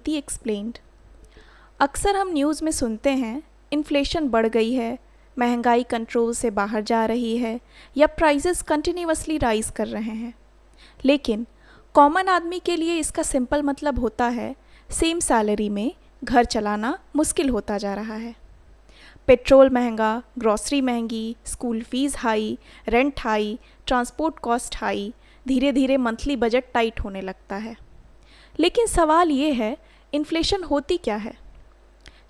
दी explained. अक्सर हम news में सुनते हैं इन्फ्लेशन बढ़ गई है, महंगाई कंट्रोल से बाहर जा रही है या प्राइसेस कंटिन्यूअसली राइज कर रहे हैं। लेकिन कॉमन आदमी के लिए इसका सिंपल मतलब होता है सेम सैलरी में घर चलाना मुश्किल होता जा रहा है। पेट्रोल महंगा, ग्रॉसरी महंगी, school fees high, rent high, transport cost high, धीरे धीरे मंथली बजट टाइट होने लगता है। लेकिन सवाल ये है, इन्फ्लेशन होती क्या है?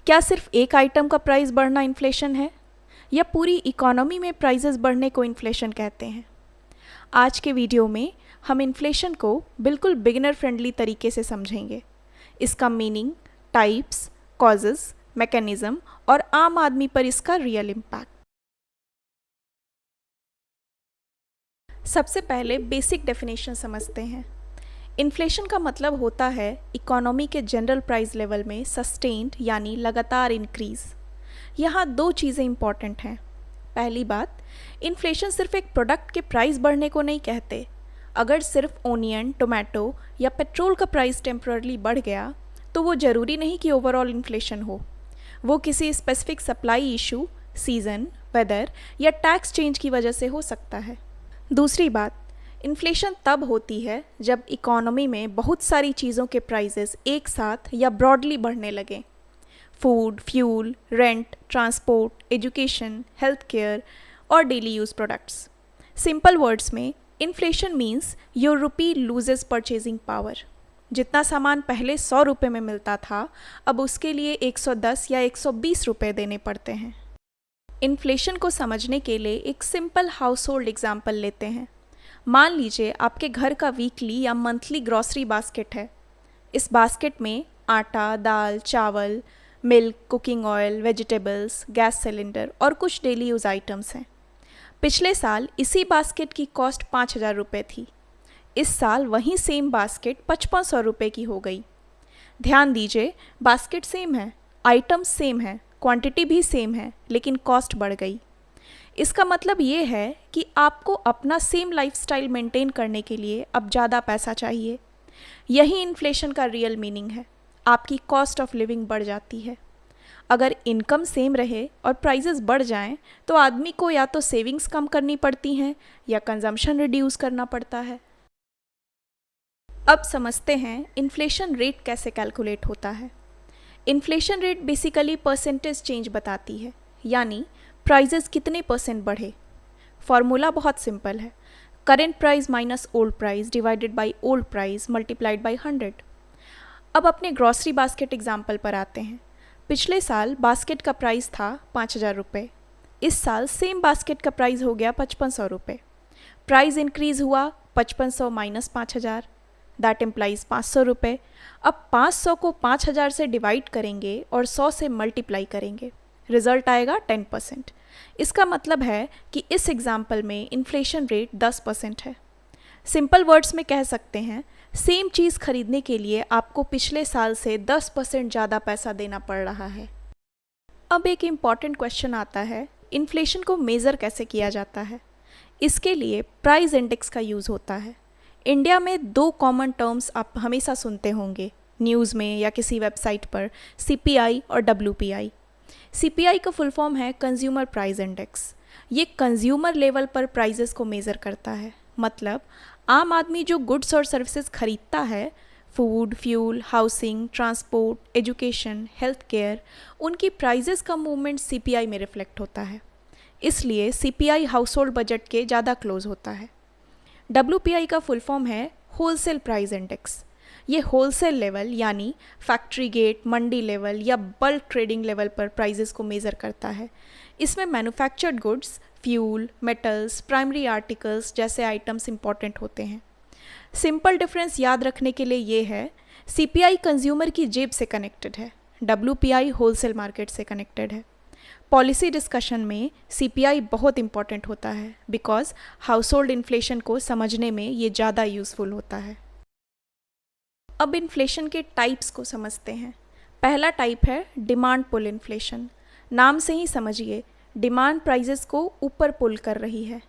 क्या सिर्फ एक आइटम का प्राइस बढ़ना इन्फ्लेशन है या पूरी इकोनॉमी में प्राइसेस बढ़ने को इन्फ्लेशन कहते हैं? आज के वीडियो में हम इन्फ्लेशन को बिल्कुल बिगिनर फ्रेंडली तरीके से समझेंगे, इसका मीनिंग, टाइप्स, कॉजेज़, मैकेनिज़्म और आम आदमी पर इसका रियल इम्पैक्ट। सबसे पहले बेसिक डेफिनेशन समझते हैं। इन्फ्लेशन का मतलब होता है इकोनॉमी के जनरल प्राइस लेवल में सस्टेन्ड यानी लगातार इंक्रीज़। यहाँ दो चीज़ें इंपॉर्टेंट हैं। पहली बात, इन्फ्लेशन सिर्फ एक प्रोडक्ट के प्राइस बढ़ने को नहीं कहते। अगर सिर्फ ओनियन, टोमेटो या पेट्रोल का प्राइस टेम्पररी बढ़ गया तो वो ज़रूरी नहीं कि ओवरऑल इन्फ्लेशन हो। वो किसी specific supply issue, season, weather या टैक्स चेंज की वजह से हो सकता है। दूसरी बात, इन्फ्लेशन तब होती है जब इकोनॉमी में बहुत सारी चीज़ों के प्राइसेस एक साथ या ब्रॉडली बढ़ने लगें। Food, fuel, rent, transport, education, health care और daily use products. Simple words में inflation means your rupee loses purchasing power. जितना सामान पहले 100 रुपये में मिलता था, अब उसके लिए 110 या 120 रुपये देने पड़ते हैं। इन्फ्लेशन को समझने के लिए एक सिंपल हाउस होल्ड एग्जाम्पल लेते हैं। मान लीजिए आपके घर का वीकली या मंथली ग्रॉसरी बास्केट है। इस बास्केट में आटा, दाल, चावल, milk, cooking oil, vegetables, gas cylinder और कुछ डेली यूज़ आइटम्स हैं। पिछले साल इसी बास्केट की कॉस्ट 5,000 रुपये थी। इस साल वही सेम बास्केट 5,500 रुपये की हो गई। ध्यान दीजिए, बास्केट सेम है, आइटम्स सेम है, क्वांटिटी भी सेम है, लेकिन कॉस्ट बढ़ गई। इसका मतलब ये है कि आपको अपना सेम लाइफस्टाइल मेंटेन करने के लिए अब ज़्यादा पैसा चाहिए। यही इन्फ्लेशन का रियल मीनिंग है। आपकी कॉस्ट ऑफ लिविंग बढ़ जाती है। अगर इनकम सेम रहे और प्राइसेस बढ़ जाएं, तो आदमी को या तो सेविंग्स कम करनी पड़ती हैं या कंजम्पशन रिड्यूस करना पड़ता है। अब समझते हैं इन्फ्लेशन रेट कैसे कैलकुलेट होता है। Inflation rate basically percentage change बताती है, यानी प्राइसेस कितने परसेंट बढ़े। फॉर्मूला बहुत सिंपल है, current price minus old price divided by old price multiplied by 100। अब अपने ग्रॉसरी बास्केट एग्जाम्पल पर आते हैं। पिछले साल बास्केट का प्राइस था 5,000 रुपये। इस साल सेम बास्केट का प्राइस हो गया 5,500 रुपये। प्राइस इंक्रीज़ हुआ 5,500 माइनस 5,000, दैट इम्प्लाइज 500 रुपये। अब 500 को 5,000 से डिवाइड करेंगे और 100 से मल्टीप्लाई करेंगे, रिजल्ट आएगा 10%। इसका मतलब है कि इस एग्जाम्पल में इन्फ्लेशन रेट 10% है। सिंपल वर्ड्स में कह सकते हैं, सेम चीज़ खरीदने के लिए आपको पिछले साल से 10% ज़्यादा पैसा देना पड़ रहा है। अब एक इम्पॉर्टेंट क्वेश्चन आता है, इन्फ्लेशन को मेज़र कैसे किया जाता है? इसके लिए प्राइस इंडेक्स का यूज़ होता है। इंडिया में दो कॉमन टर्म्स आप हमेशा सुनते होंगे न्यूज़ में या किसी वेबसाइट पर, CPI और WPI। CPI का फुल फॉर्म है कंज्यूमर प्राइस इंडेक्स। ये कंज्यूमर लेवल पर प्राइसेस को मेज़र करता है। मतलब आम आदमी जो गुड्स और सर्विसेज खरीदता है, food, fuel, housing, transport, education, health care, उनकी प्राइसेस का मूवमेंट CPI में रिफ्लेक्ट होता है। इसलिए CPI हाउस होल्ड बजट के ज़्यादा क्लोज होता है। WPI का फुल फॉर्म है होलसेल प्राइस इंडेक्स। ये होलसेल लेवल यानी फैक्ट्री गेट, मंडी लेवल या बल्क ट्रेडिंग लेवल पर प्राइसेस को मेज़र करता है। इसमें manufactured goods, fuel, metals, primary articles जैसे आइटम्स इंपॉर्टेंट होते हैं। सिंपल डिफरेंस याद रखने के लिए ये है, CPI कंज्यूमर की जेब से कनेक्टेड है, WPI होलसेल मार्केट से कनेक्टेड है। पॉलिसी डिस्कशन में CPI बहुत इंपॉर्टेंट होता है बिकॉज हाउस होल्ड इन्फ्लेशन को समझने में ये ज़्यादा यूज़फुल होता है। अब इन्फ्लेशन के टाइप्स को समझते हैं। पहला टाइप है डिमांड पुल इन्फ्लेशन। नाम से ही समझिए, डिमांड प्राइसेस को ऊपर पुल कर रही है।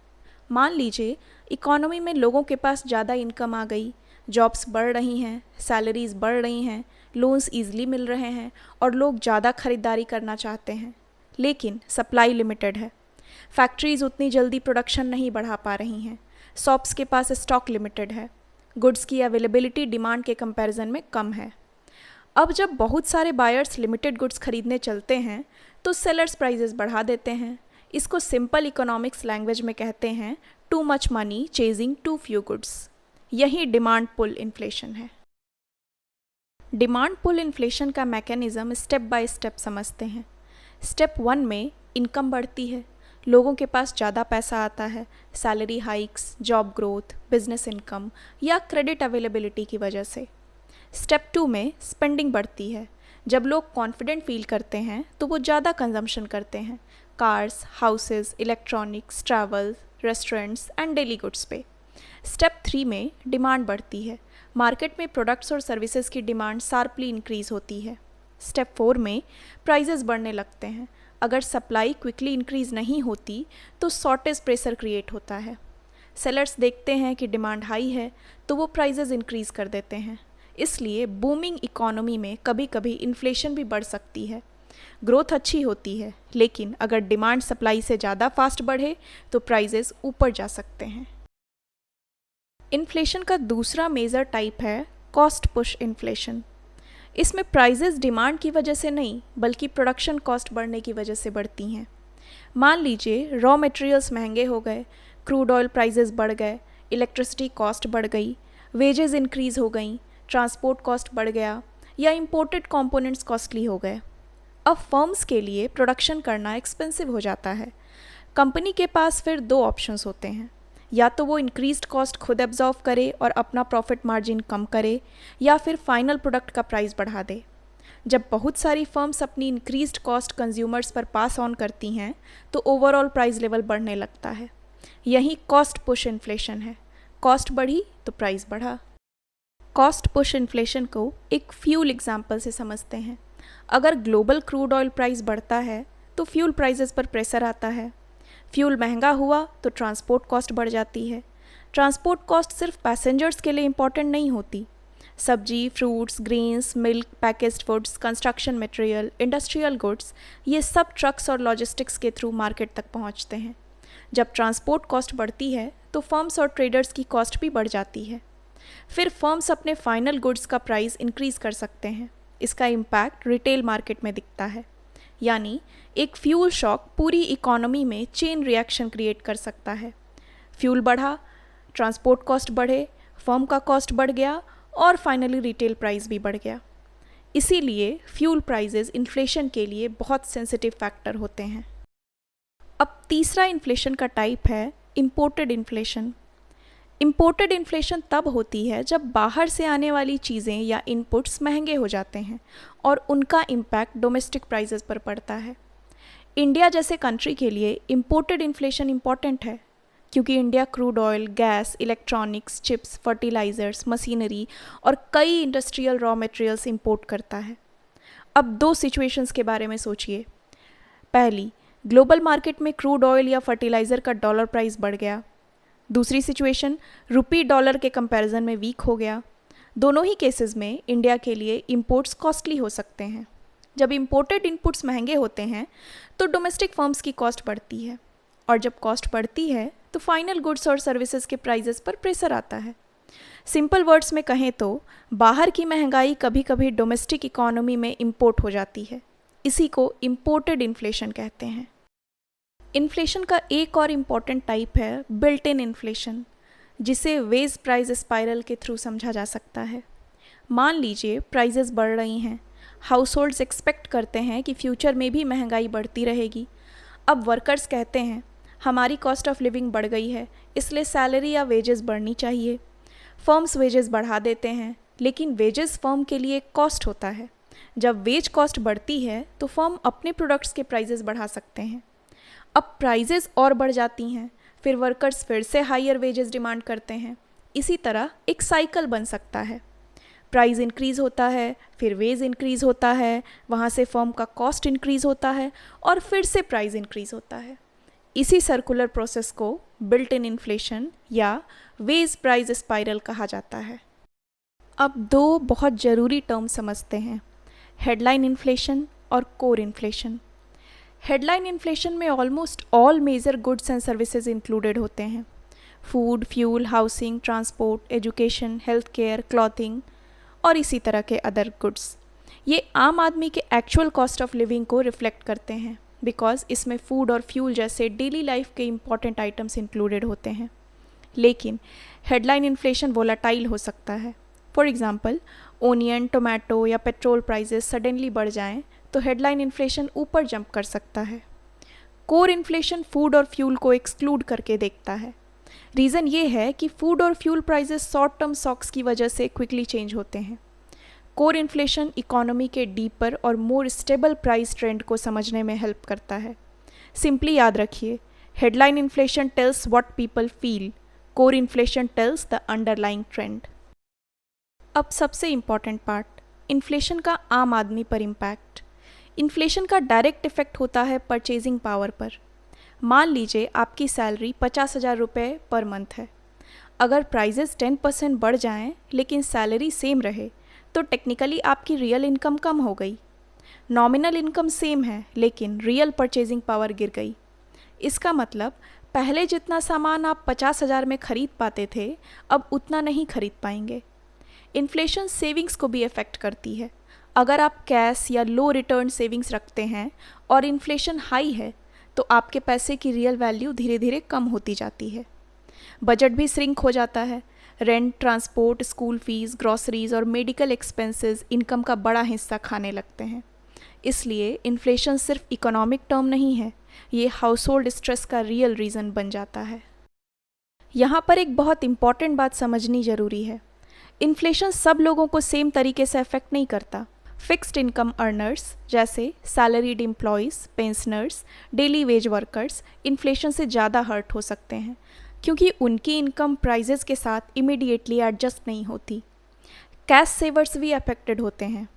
मान लीजिए इकोनॉमी में लोगों के पास ज़्यादा इनकम आ गई, जॉब्स बढ़ रही हैं, सैलरीज बढ़ रही हैं, लोन्स ईजिली मिल रहे हैं और लोग ज़्यादा खरीदारी करना चाहते हैं, लेकिन सप्लाई लिमिटेड है। फैक्ट्रीज़ उतनी जल्दी प्रोडक्शन नहीं बढ़ा पा रही हैं, शॉप्स के पास स्टॉक लिमिटेड है, गुड्स की अवेलेबिलिटी डिमांड के कंपैरिजन में कम है। अब जब बहुत सारे बायर्स लिमिटेड गुड्स खरीदने चलते हैं तो सेलर्स प्राइजेस बढ़ा देते हैं। इसको सिंपल इकोनॉमिक्स लैंग्वेज में कहते हैं too much money chasing too few goods. यही डिमांड पुल इन्फ्लेशन है। डिमांड पुल इन्फ्लेशन का मैकेनिज़्म स्टेप बाय स्टेप समझते हैं। स्टेप 1 में इनकम बढ़ती है, लोगों के पास ज़्यादा पैसा आता है, salary hikes, job growth, business income या क्रेडिट अवेलेबिलिटी की वजह से। स्टेप 2 में स्पेंडिंग बढ़ती है, जब लोग कॉन्फिडेंट फील करते हैं तो वो ज़्यादा कंजम्पशन करते हैं, cars, houses, electronics, travel, restaurants and daily goods पे। स्टेप 3 में डिमांड बढ़ती है, मार्केट में प्रोडक्ट्स और सर्विसेज की डिमांड शार्पली इंक्रीज होती है। स्टेप 4 में प्राइजेस बढ़ने लगते हैं, अगर सप्लाई क्विकली इंक्रीज नहीं होती तो शॉर्टेज प्रेशर क्रिएट होता है। सेलर्स देखते हैं कि डिमांड हाई है तो वो प्राइजेस इंक्रीज कर देते हैं। इसलिए बूमिंग इकोनॉमी में कभी कभी इन्फ्लेशन भी बढ़ सकती है। ग्रोथ अच्छी होती है, लेकिन अगर डिमांड सप्लाई से ज़्यादा फास्ट बढ़े तो प्राइजेस ऊपर जा सकते हैं। इन्फ्लेशन का दूसरा मेजर टाइप है कॉस्ट पुश इन्फ्लेशन। इसमें प्राइजेस डिमांड की वजह से नहीं बल्कि प्रोडक्शन कॉस्ट बढ़ने की वजह से बढ़ती हैं। मान लीजिए रॉ मटेरियल्स महंगे हो गए, क्रूड ऑयल प्राइजेस बढ़ गए, इलेक्ट्रिसिटी कॉस्ट बढ़ गई, वेजेस इंक्रीज़ हो गई, ट्रांसपोर्ट कॉस्ट बढ़ गया या इंपोर्टेड कंपोनेंट्स कॉस्टली हो गए। अब फर्म्स के लिए प्रोडक्शन करना एक्सपेंसिव हो जाता है। कंपनी के पास फिर 2 ऑप्शंस होते हैं, या तो वो इंक्रीज्ड कॉस्ट खुद एब्जॉर्व करे और अपना प्रॉफिट मार्जिन कम करे, या फिर फाइनल प्रोडक्ट का प्राइस बढ़ा दे। जब बहुत सारी फर्म्स अपनी इंक्रीज्ड कॉस्ट कंज्यूमर्स पर पास ऑन करती हैं तो ओवरऑल प्राइस लेवल बढ़ने लगता है। यही कॉस्ट पुश इन्फ्लेशन है। कॉस्ट बढ़ी तो प्राइस बढ़ा। कॉस्ट पुश इन्फ्लेशन को एक फ्यूल एग्जाम्पल से समझते हैं। अगर ग्लोबल क्रूड ऑयल प्राइस बढ़ता है तो फ्यूल प्राइसेस पर प्रेशर आता है। फ्यूल महंगा हुआ तो ट्रांसपोर्ट कॉस्ट बढ़ जाती है। ट्रांसपोर्ट कॉस्ट सिर्फ पैसेंजर्स के लिए इम्पॉर्टेंट नहीं होती। सब्जी, fruits, grains, milk, packaged foods, construction material, industrial goods, ये सब ट्रक्स और लॉजिस्टिक्स के थ्रू मार्केट तक पहुंचते हैं। जब ट्रांसपोर्ट कॉस्ट बढ़ती है तो फर्म्स और ट्रेडर्स की कॉस्ट भी बढ़ जाती है। फिर फर्म्स अपने फाइनल गुड्स का प्राइस इंक्रीज़ कर सकते हैं। इसका इम्पैक्ट रिटेल मार्केट में दिखता है। यानी एक फ्यूल शॉक पूरी इकोनॉमी में चेन रिएक्शन क्रिएट कर सकता है। फ्यूल बढ़ा, ट्रांसपोर्ट कॉस्ट बढ़े, फर्म का कॉस्ट बढ़ गया और फाइनली रिटेल प्राइस भी बढ़ गया। इसीलिए फ्यूल प्राइसेस इन्फ्लेशन के लिए बहुत सेंसिटिव फैक्टर होते हैं। अब तीसरा इन्फ्लेशन का टाइप है इम्पोर्टेड इन्फ्लेशन। इम्पोर्टेड इन्फ्लेशन तब होती है जब बाहर से आने वाली चीज़ें या इनपुट्स महंगे हो जाते हैं और उनका इम्पैक्ट डोमेस्टिक प्राइसेस पर पड़ता है। इंडिया जैसे कंट्री के लिए इम्पोर्टेड इन्फ्लेशन इम्पॉर्टेंट है क्योंकि India crude oil, gas, electronics, chips, fertilizers, machinery और कई इंडस्ट्रियल रॉ मटेरियल्स इंपोर्ट करता है। अब 2 सिचुएशंस के बारे में सोचिए। पहली, ग्लोबल मार्केट में क्रूड ऑयल या फर्टिलाइज़र का डॉलर प्राइस बढ़ गया। दूसरी सिचुएशन, रुपी डॉलर के कंपैरिजन में वीक हो गया। दोनों ही केसेस में इंडिया के लिए इंपोर्ट्स कॉस्टली हो सकते हैं। जब इंपोर्टेड इनपुट्स महंगे होते हैं तो डोमेस्टिक फर्म्स की कॉस्ट बढ़ती है, और जब कॉस्ट बढ़ती है तो फाइनल गुड्स और सर्विसेज के प्राइजेस पर प्रेशर आता है। सिंपल वर्ड्स में कहें तो बाहर की महंगाई कभी कभी डोमेस्टिक इकोनॉमी में इंपोर्ट हो जाती है। इसी को इंपोर्टेड इन्फ्लेशन कहते हैं। इन्फ्लेशन का एक और इम्पॉर्टेंट टाइप है बिल्ट इन इन्फ्लेशन, जिसे वेज प्राइस स्पाइरल के थ्रू समझा जा सकता है। मान लीजिए प्राइजेस बढ़ रही हैं, हाउस होल्ड्स एक्सपेक्ट करते हैं कि फ्यूचर में भी महंगाई बढ़ती रहेगी। अब वर्कर्स कहते हैं हमारी कॉस्ट ऑफ लिविंग बढ़ गई है, इसलिए सैलरी या वेजेस बढ़नी चाहिए। फर्म्स वेजेस बढ़ा देते हैं, लेकिन वेजेस फर्म के लिए कॉस्ट होता है। जब वेज कॉस्ट बढ़ती है तो फर्म अपने प्रोडक्ट्स के प्राइजेस बढ़ा सकते हैं। अब प्राइजेस और बढ़ जाती हैं, फिर वर्कर्स फिर से हायर वेजेस डिमांड करते हैं। इसी तरह एक साइकिल बन सकता है। प्राइस इंक्रीज़ होता है, फिर वेज इंक्रीज़ होता है, वहाँ से फर्म का कॉस्ट इंक्रीज़ होता है और फिर से प्राइस इंक्रीज़ होता है। इसी सर्कुलर प्रोसेस को बिल्ट इन इन्फ्लेशन या वेज प्राइस स्पाइरल कहा जाता है। अब दो बहुत ज़रूरी टर्म समझते हैं, हेडलाइन इन्फ्लेशन और कोर इन्फ्लेशन। हेडलाइन इन्फ्लेशन में almost all major goods and services included होते हैं, food, fuel, housing, transport, education, health care, clothing और इसी तरह के अदर गुड्स। ये आम आदमी के एक्चुअल कॉस्ट ऑफ लिविंग को रिफ्लेक्ट करते हैं बिकॉज इसमें फूड और फ्यूल जैसे डेली लाइफ के इंपॉर्टेंट आइटम्स इंक्लूडेड होते हैं। लेकिन हेडलाइन इन्फ्लेशन वोलाटाइल हो सकता है। फॉर एग्जांपल, ओनियन, टोमेटो या पेट्रोल प्राइसेस सडनली बढ़ जाएं तो हेडलाइन इन्फ्लेशन ऊपर जंप कर सकता है। कोर इन्फ्लेशन फूड और फ्यूल को एक्सक्लूड करके देखता है। रीज़न ये है कि फूड और fuel prices short term shocks की वजह से क्विकली चेंज होते हैं। कोर इन्फ्लेशन इकोनॉमी के डीपर और मोर स्टेबल प्राइस ट्रेंड को समझने में हेल्प करता है। सिंपली याद रखिए, headline inflation tells what people feel, core inflation tells the underlying trend. अब सबसे इम्पॉर्टेंट पार्ट, इन्फ्लेशन का आम आदमी पर इम्पैक्ट। इन्फ्लेशन का डायरेक्ट इफेक्ट होता है परचेजिंग पावर पर। मान लीजिए आपकी सैलरी 50,000 रुपये पर मंथ है। अगर प्राइजेस 10% बढ़ जाएं लेकिन सैलरी सेम रहे तो टेक्निकली आपकी रियल इनकम कम हो गई। नॉमिनल इनकम सेम है लेकिन रियल परचेजिंग पावर गिर गई। इसका मतलब पहले जितना सामान आप 50,000 में ख़रीद पाते थे अब उतना नहीं खरीद पाएंगे। इन्फ्लेशन सेविंग्स को भी अफेक्ट करती है। अगर आप कैश या लो रिटर्न सेविंग्स रखते हैं और इन्फ्लेशन हाई है तो आपके पैसे की रियल वैल्यू धीरे धीरे कम होती जाती है। बजट भी श्रिंक हो जाता है। Rent, transport, school fees, groceries और मेडिकल एक्सपेंसेस इनकम का बड़ा हिस्सा खाने लगते हैं। इसलिए इन्फ्लेशन सिर्फ इकोनॉमिक टर्म नहीं है, ये हाउस होल्ड स्ट्रेस का रियल रीज़न बन जाता है। यहाँ पर एक बहुत इंपॉर्टेंट बात समझनी ज़रूरी है, इन्फ्लेशन सब लोगों को सेम तरीके से अफेक्ट नहीं करता। फिक्स्ड इनकम अर्नर्स जैसे salaried employees, pensioners, daily veg workers inflation से ज़्यादा हर्ट हो सकते हैं क्योंकि उनकी इनकम प्राइजेस के साथ इमीडिएटली एडजस्ट नहीं होती। कैश सेवर्स भी अफेक्टेड होते हैं।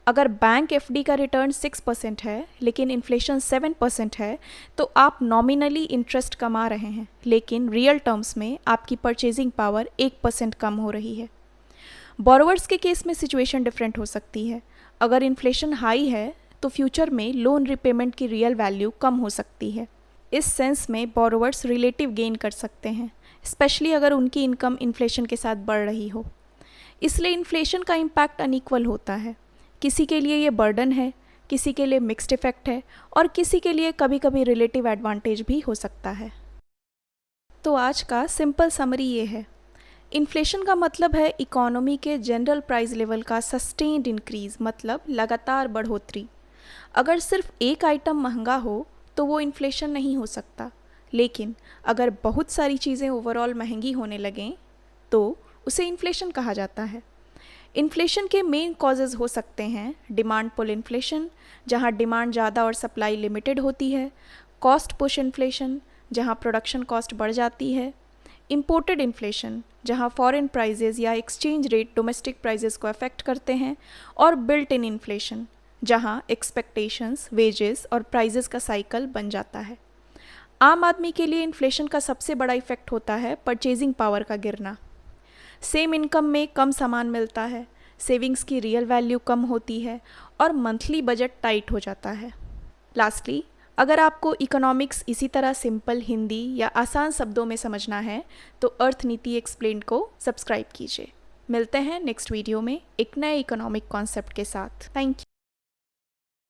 अगर बैंक एफडी का रिटर्न 6% है लेकिन इन्फ्लेशन 7% है तो आप नॉमिनली इंटरेस्ट कमा रहे हैं लेकिन रियल टर्म्स में आपकी परचेजिंग पावर 1% कम हो रही है। बोरोवर्स के केस में सिचुएशन डिफरेंट हो सकती है। अगर इन्फ्लेशन हाई है तो फ्यूचर में लोन रिपेमेंट की रियल वैल्यू कम हो सकती है। इस सेंस में बोरोवर्स रिलेटिव गेन कर सकते हैं, स्पेशली अगर उनकी इनकम इन्फ्लेशन के साथ बढ़ रही हो। इसलिए इन्फ्लेशन का इम्पैक्ट अनइक्वल होता है। किसी के लिए ये बर्डन है, किसी के लिए मिक्स्ड इफेक्ट है और किसी के लिए कभी कभी रिलेटिव एडवांटेज भी हो सकता है। तो आज का सिंपल समरी ये है, इन्फ्लेशन का मतलब है इकोनॉमी के जनरल प्राइस लेवल का सस्टेन्ड इंक्रीज, मतलब लगातार बढ़ोतरी। अगर सिर्फ एक आइटम महंगा हो तो वो इन्फ्लेशन नहीं हो सकता, लेकिन अगर बहुत सारी चीज़ें ओवरऑल महंगी होने लगें तो उसे इन्फ्लेशन कहा जाता है। इन्फ्लेशन के मेन कॉजेज़ हो सकते हैं डिमांड पुल इन्फ्लेशन, जहाँ डिमांड ज़्यादा और सप्लाई लिमिटेड होती है, कॉस्ट पुश इन्फ्लेशन, जहाँ प्रोडक्शन कॉस्ट बढ़ जाती है, इम्पोर्टेड इन्फ्लेशन, जहाँ फॉरेन प्राइजेज़ या एक्सचेंज रेट डोमेस्टिक प्राइजेज़ को अफेक्ट करते हैं, और बिल्ट इन इन्फ्लेशन, जहाँ एक्सपेक्टेशंस, वेजेस और प्राइजेस का साइकिल बन जाता है। आम आदमी के लिए इन्फ्लेशन का सबसे बड़ा इफेक्ट होता है परचेजिंग पावर का गिरना। सेम इनकम में कम सामान मिलता है, सेविंग्स की रियल वैल्यू कम होती है और मंथली बजट टाइट हो जाता है। लास्टली, अगर आपको इकोनॉमिक्स इसी तरह सिंपल हिंदी या आसान शब्दों में समझना है तो अर्थनीति एक्सप्लेन्ड को सब्सक्राइब कीजिए। मिलते हैं नेक्स्ट वीडियो में एक नए इकोनॉमिक कॉन्सेप्ट के साथ। Thank you.